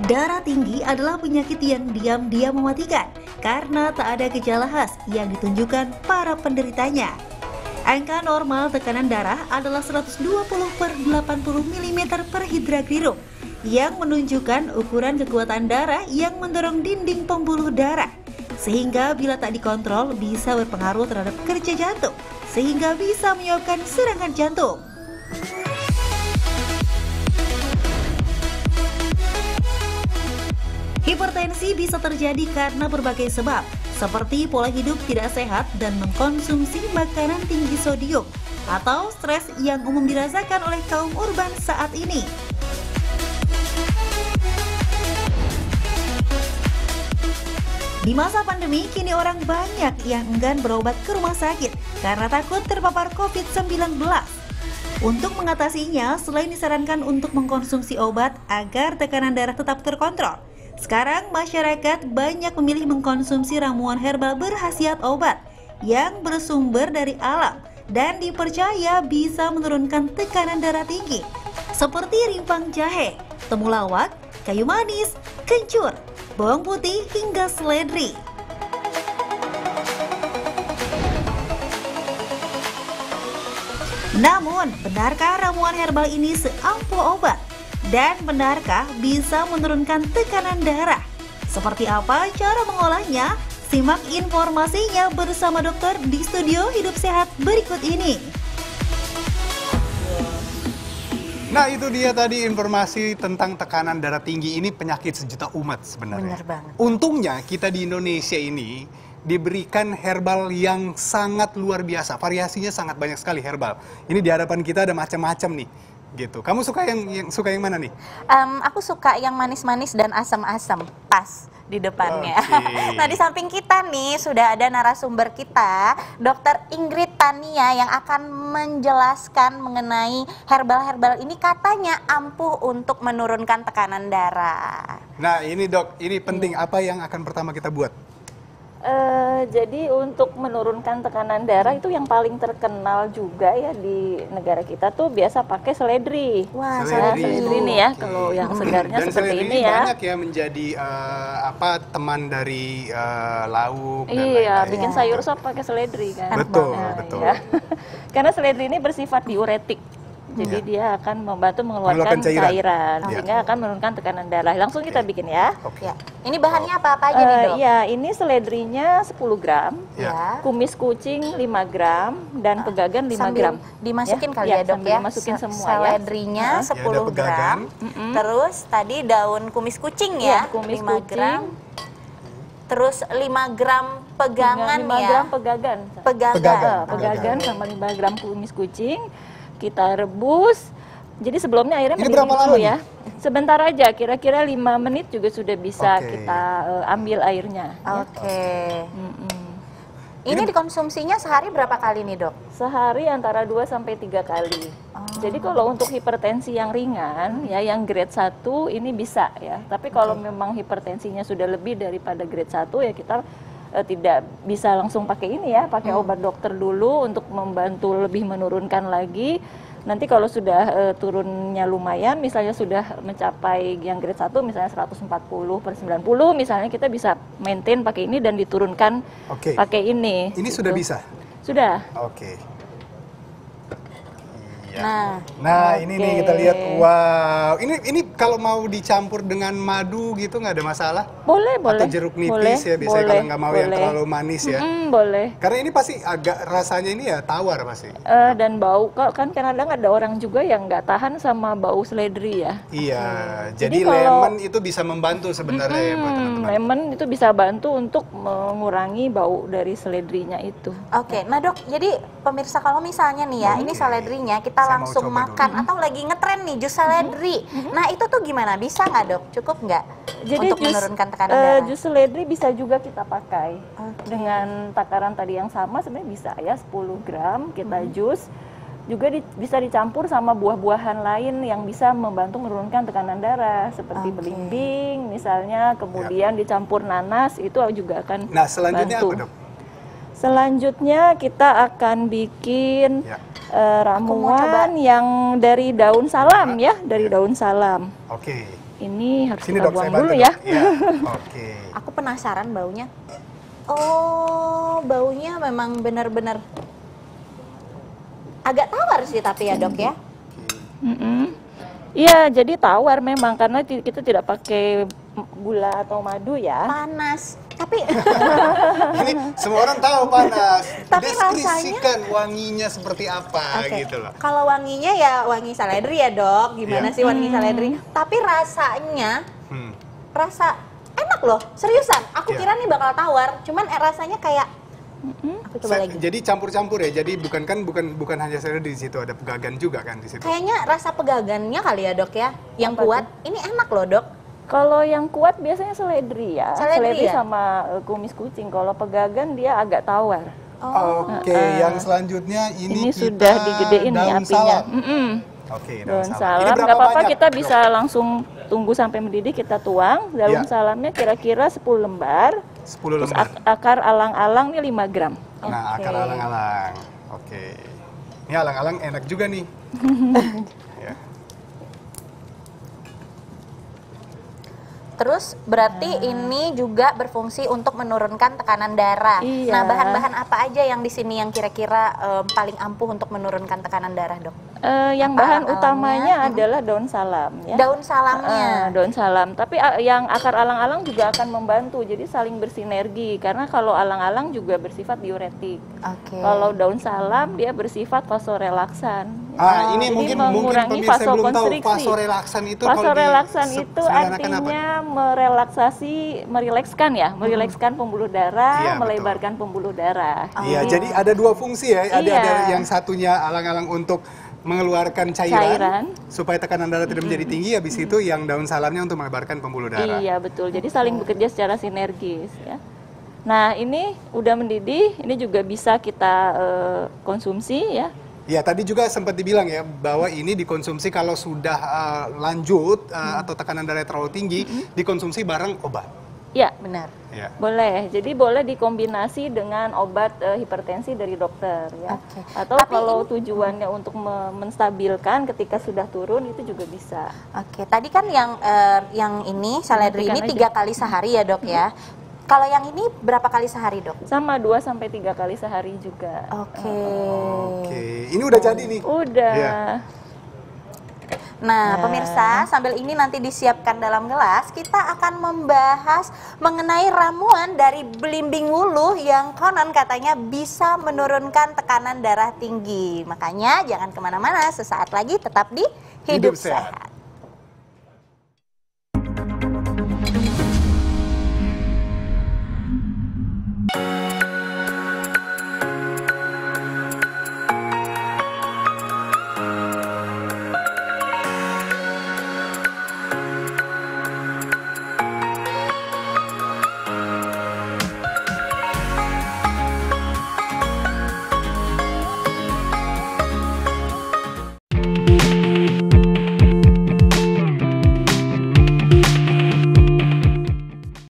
Darah tinggi adalah penyakit yang diam-diam mematikan karena tak ada gejala khas yang ditunjukkan para penderitanya. Angka normal tekanan darah adalah 120/80 mm per hidrakrirum yang menunjukkan ukuran kekuatan darah yang mendorong dinding pembuluh darah. Sehingga bila tak dikontrol bisa berpengaruh terhadap kerja jantung, sehingga bisa menyebabkan serangan jantung. Hipertensi bisa terjadi karena berbagai sebab, seperti pola hidup tidak sehat dan mengkonsumsi makanan tinggi sodium, atau stres yang umum dirasakan oleh kaum urban saat ini. Di masa pandemi, kini orang banyak yang enggan berobat ke rumah sakit karena takut terpapar COVID-19. Untuk mengatasinya, selain disarankan untuk mengkonsumsi obat agar tekanan darah tetap terkontrol, sekarang masyarakat banyak memilih mengkonsumsi ramuan herbal berkhasiat obat yang bersumber dari alam dan dipercaya bisa menurunkan tekanan darah tinggi, seperti rimpang jahe, temulawak, kayu manis, kencur, bawang putih, hingga seledri. Namun, benarkah ramuan herbal ini seampuh obat? Dan benarkah bisa menurunkan tekanan darah? Seperti apa cara mengolahnya? Simak informasinya bersama dokter di studio Hidup Sehat berikut ini. Nah, itu dia tadi informasi tentang tekanan darah tinggi. Ini penyakit sejuta umat sebenarnya. Benar banget. Untungnya kita di Indonesia ini diberikan herbal yang sangat luar biasa. Variasinya sangat banyak sekali herbal. Ini di hadapan kita ada macam-macam nih. Gitu. Kamu suka yang mana nih? Aku suka yang manis-manis dan asam-asam, pas di depannya. Okay. Nah, di samping kita nih sudah ada narasumber kita, Dr. Ingrid Tania, yang akan menjelaskan mengenai herbal-herbal ini katanya ampuh untuk menurunkan tekanan darah. Nah, ini dok, ini penting. Apa yang akan pertama kita buat? Jadi untuk menurunkan tekanan darah itu yang paling terkenal juga ya di negara kita tuh biasa pakai seledri. Wah, seledri nih ya, kalau yang segarnya dan seperti ini ya. Banyak ya menjadi teman dari lauk. Dan Iya, lain-lain. bikin sayur sop pakai seledri kan. Betul, Nah, betul. ya. Karena seledri ini bersifat diuretik. Jadi dia akan membantu mengeluarkan cairan, sehingga akan menurunkan tekanan darah. Langsung kita bikin ya. Ya. Ini bahannya apa aja nih, Dok? Iya, ini seledrinya 10 gram, Ya. kumis kucing 5 gram, dan pegagan 5 Sambil gram. dimasukin kali ya, Dok, sambil ya? Masukin semua seledrinya ya. 10 gram. Terus tadi daun kumis kucing ya, kumis 5 gram. Terus 5 gram pegangan 5 ya. gram pegagan. Pegagan Sama 5 gram kumis kucing. Kita rebus. Jadi sebelumnya airnya Ini mendidih berapa lama dulu ya. Sebentar aja, kira-kira 5 menit juga sudah bisa Oke. kita ambil airnya. Oke. Ini dikonsumsinya sehari berapa kali nih, Dok? Sehari antara 2 sampai 3 kali. Jadi kalau untuk hipertensi yang ringan ya, yang grade 1 ini bisa ya. Tapi kalau memang hipertensinya sudah lebih daripada grade 1 ya kita tidak bisa langsung pakai ini ya, pakai obat dokter dulu untuk membantu lebih menurunkan lagi. Nanti kalau sudah turunnya lumayan, misalnya sudah mencapai yang grade 1 misalnya 140/90 misalnya, kita bisa maintain pakai ini dan diturunkan pakai ini. Ini sudah bisa? Sudah. Oke. Nah, ini nih kita lihat. Wow, ini kalau mau dicampur dengan madu gitu nggak ada masalah? Boleh. Atau jeruk nipis ya, biasanya kalau nggak mau yang terlalu manis ya. Boleh. Karena ini pasti agak rasanya ini ya tawar pasti. Dan bau, kan kadang ada orang juga yang nggak tahan sama bau seledri ya. Iya, jadi kalau lemon itu bisa membantu sebenarnya ya buat teman-teman. Lemon itu bisa bantu untuk mengurangi bau dari seledrinya itu. Oke, nah Dok, jadi pemirsa kalau misalnya nih ya, ini seledrinya kita Saya mau langsung coba makan atau lagi ngetren nih jus seledri. Nah, itu tuh gimana? Bisa nggak, Dok? Cukup nggak Jadi untuk menurunkan tekanan darah? jus seledri bisa juga kita pakai dengan takaran tadi yang sama, sebenarnya bisa ya, 10 gram kita jus. Juga bisa dicampur sama buah-buahan lain yang bisa membantu menurunkan tekanan darah, seperti belimbing misalnya, kemudian dicampur nanas, itu juga akan Nah, selanjutnya bantu. apa, Dok? Selanjutnya kita akan bikin ramuan coba. yang dari daun salam ya, dari daun salam. Oke. ini harus Sini kita dok, buang saya bantu dulu dok. ya. Iya. Oke. Aku penasaran baunya. Oh, baunya memang benar-benar agak tawar sih tapi ya dok ya. Iya, jadi tawar memang karena kita tidak pakai gula atau madu ya. Panas. Tapi Ini semua orang tahu panas. Tapi Deskripsikan wanginya seperti apa Oke. gitu loh. Kalau wanginya ya wangi seledri ya dok. Gimana Iya. sih wangi seledri? Tapi rasanya Hmm. rasa enak loh. Seriusan. Aku Iya. kira nih bakal tawar. Cuman rasanya kayak aku coba lagi. Jadi campur-campur ya. Jadi bukan hanya seledri, di situ ada pegagan juga kan di situ. Kayaknya rasa pegagannya kali ya dok ya. Yang Apa kuat. Ini enak loh dok. Kalau yang kuat biasanya seledri ya. Seledri ya? sama kumis kucing. Kalau pegagan dia agak tawar. Oke, yang selanjutnya ini Ini kita sudah digedein nih daun apinya. salam. Oke, Daun Ini salam, berapa nggak apa-apa banyak, kita Dok? bisa langsung tunggu sampai mendidih, kita tuang. Daun Iya. salamnya kira-kira 10 lembar. 10 Terus lembar. akar alang-alang nih 5 gram. Nah, Oke. akar alang-alang. Oke. Ini alang-alang enak juga nih. Ya. Terus berarti ini juga berfungsi untuk menurunkan tekanan darah. Iya. Nah, bahan-bahan apa aja yang di sini yang kira-kira paling ampuh untuk menurunkan tekanan darah, dok? Yang Apa bahan alang-alangnya? utamanya adalah daun salam ya. Daun salamnya. Daun salam. Tapi yang akar alang-alang juga akan membantu. Jadi saling bersinergi karena kalau alang-alang juga bersifat diuretik. Oke. Kalau daun salam dia bersifat vasorelaksan. Ini Jadi mungkin mengurangi pemirsa yang belum tahu vasokonstriksi. vasorelaksan itu kalau Vasorelaksan di itu sederhanakan apa? artinya merelaksasi, merilekskan ya, merilekskan pembuluh darah, Iya, betul. melebarkan pembuluh darah. Iya, jadi ada dua fungsi ya. Ada Iya. yang satunya alang-alang untuk mengeluarkan cairan, supaya tekanan darah tidak menjadi tinggi. Habis itu yang daun salamnya untuk melebarkan pembuluh darah. Iya betul. Jadi saling bekerja secara sinergis ya. Nah ini udah mendidih, ini juga bisa kita konsumsi ya. Ya, tadi juga sempat dibilang ya bahwa ini dikonsumsi kalau sudah lanjut atau tekanan darah terlalu tinggi, dikonsumsi bareng obat. Ya Benar. Ya. boleh. Jadi boleh dikombinasi dengan obat hipertensi dari dokter ya. Oke. Atau Tapi kalau tujuannya untuk menstabilkan ketika sudah turun itu juga bisa. Oke. Tadi kan yang ini seledri ini Matikan 3 kali sehari ya, dok ya. Kalau yang ini berapa kali sehari, dok? Sama 2 sampai 3 kali sehari juga. Oke. Oke, ini udah jadi nih. Udah. Iya. Nah, pemirsa, sambil ini nanti disiapkan dalam gelas, kita akan membahas mengenai ramuan dari belimbing wuluh yang konon katanya bisa menurunkan tekanan darah tinggi. Makanya jangan kemana-mana, sesaat lagi tetap di Hidup Hidup Sehat. Sehat.